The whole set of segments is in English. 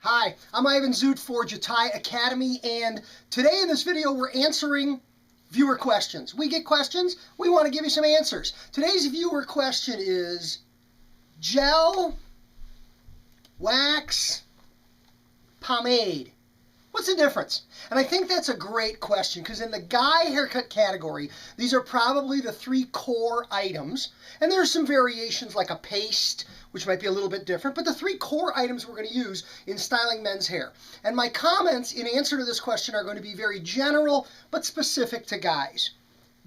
Hi, I'm Ivan Zoot for Jatai Academy, and today in this video we're answering viewer questions. We get questions, we want to give you some answers. Today's viewer question is gel, wax, pomade. What's the difference? And I think that's a great question because in the guy haircut category, these are probably the three core items. And there are some variations like a paste, which might be a little bit different, but the three core items we're going to use in styling men's hair. And my comments in answer to this question are going to be very general, but specific to guys.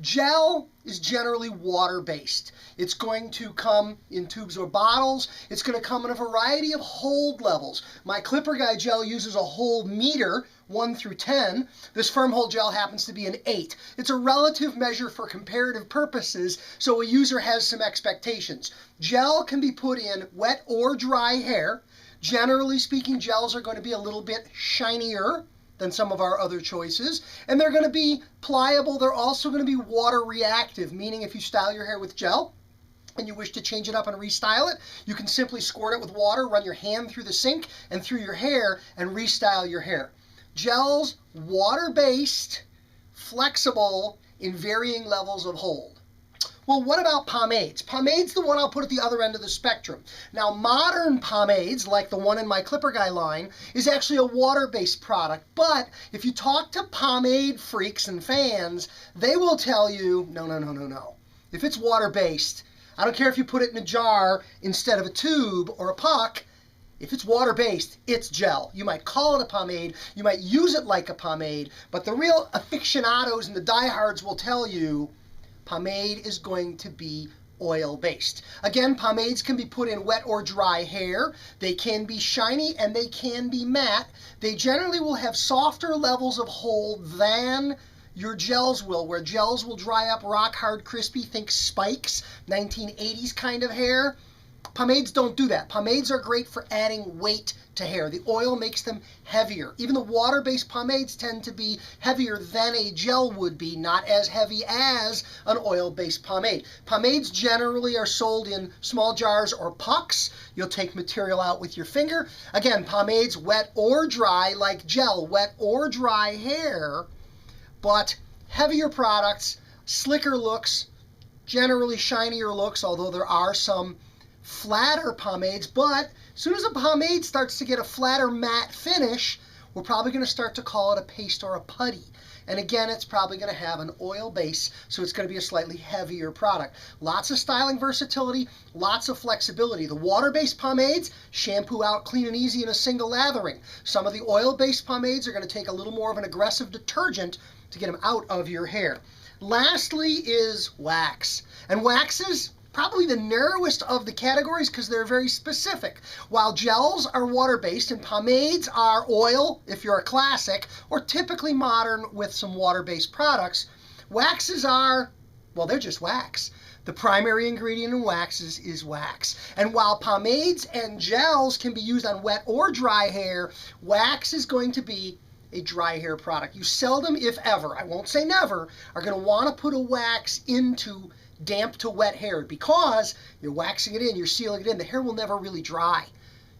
Gel is generally water-based. It's going to come in tubes or bottles. It's going to come in a variety of hold levels. My Clipper Guy gel uses a hold meter, 1 through 10. This firm hold gel happens to be an 8. It's a relative measure for comparative purposes, so a user has some expectations. Gel can be put in wet or dry hair. Generally speaking, gels are going to be a little bit shinier than some of our other choices. And they're going to be pliable. They're also going to be water reactive, meaning if you style your hair with gel and you wish to change it up and restyle it, you can simply squirt it with water, run your hand through the sink and through your hair and restyle your hair. Gels, water-based, flexible, in varying levels of hold. Well, what about pomades? Pomade's the one I'll put at the other end of the spectrum. Now, modern pomades, like the one in my Clipper Guy line, is actually a water-based product. But if you talk to pomade freaks and fans, they will tell you, no. If it's water-based, I don't care if you put it in a jar instead of a tube or a puck. If it's water-based, it's gel. You might call it a pomade, you might use it like a pomade, but the real aficionados and the diehards will tell you pomade is going to be oil-based. Again, pomades can be put in wet or dry hair. They can be shiny and they can be matte. They generally will have softer levels of hold than your gels will, where gels will dry up rock hard, crispy, think Spikes, 1980s kind of hair. Pomades don't do that. Pomades are great for adding weight to hair. The oil makes them heavier. Even the water-based pomades tend to be heavier than a gel would be, not as heavy as an oil-based pomade. Pomades generally are sold in small jars or pucks. You'll take material out with your finger. Again, pomades wet or dry, like gel, wet or dry hair, but heavier products, slicker looks, generally shinier looks, although there are some flatter pomades, but as soon as a pomade starts to get a flatter matte finish, we're probably going to start to call it a paste or a putty. And again, it's probably going to have an oil base, so it's going to be a slightly heavier product. Lots of styling versatility, lots of flexibility. The water-based pomades, shampoo out clean and easy in a single lathering. Some of the oil-based pomades are going to take a little more of an aggressive detergent to get them out of your hair. Lastly is wax. And waxes, probably the narrowest of the categories because they're very specific. While gels are water-based and pomades are oil, if you're a classic, or typically modern with some water-based products, waxes are, well, they're just wax. The primary ingredient in waxes is wax. And while pomades and gels can be used on wet or dry hair, wax is going to be a dry hair product. You seldom, if ever, I won't say never, are going to want to put a wax into damp to wet hair because you're waxing it in, you're sealing it in. The hair will never really dry.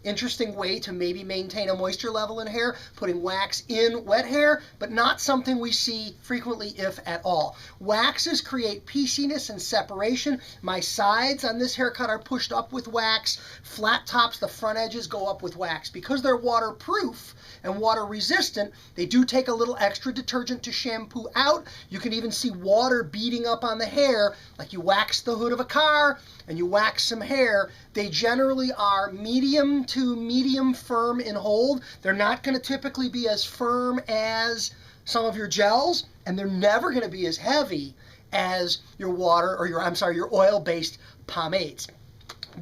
Interesting way to maybe maintain a moisture level in hair, putting wax in wet hair, but not something we see frequently, if at all. Waxes create pieciness and separation. My sides on this haircut are pushed up with wax. Flat tops, the front edges go up with wax. Because they're waterproof and water resistant, they do take a little extra detergent to shampoo out. You can even see water beading up on the hair, like you wax the hood of a car and you wax some hair. They generally are medium to medium firm in hold. They're not going to typically be as firm as some of your gels, and they're never going to be as heavy as your water or your oil-based pomades.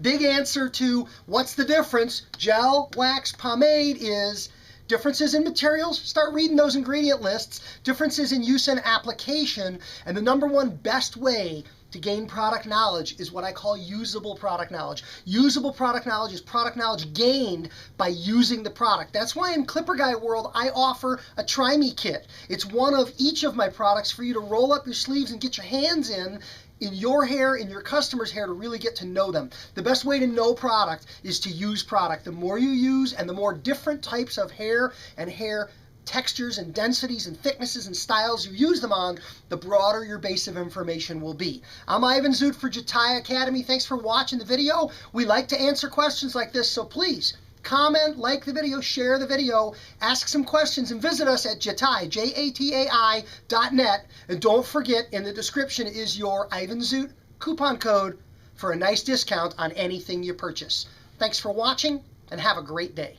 Big answer to what's the difference, gel, wax, pomade, is differences in materials. Start reading those ingredient lists. Differences in use and application. And the number one best way to gain product knowledge is what I call usable product knowledge. Usable product knowledge is product knowledge gained by using the product. That's why in Clipper Guy world, I offer a Try Me kit. It's one of each of my products for you to roll up your sleeves and get your hands in in your hair, in your customer's hair, to really get to know them. The best way to know product is to use product. The more you use and the more different types of hair and hair textures and densities and thicknesses and styles you use them on, the broader your base of information will be. I'm Ivan Zoot for Jatai Academy. Thanks for watching the video. We like to answer questions like this, so please comment, like the video, share the video, ask some questions, and visit us at Jatai, JATAI.net. And don't forget, in the description is your Ivan Zoot coupon code for a nice discount on anything you purchase. Thanks for watching, and have a great day.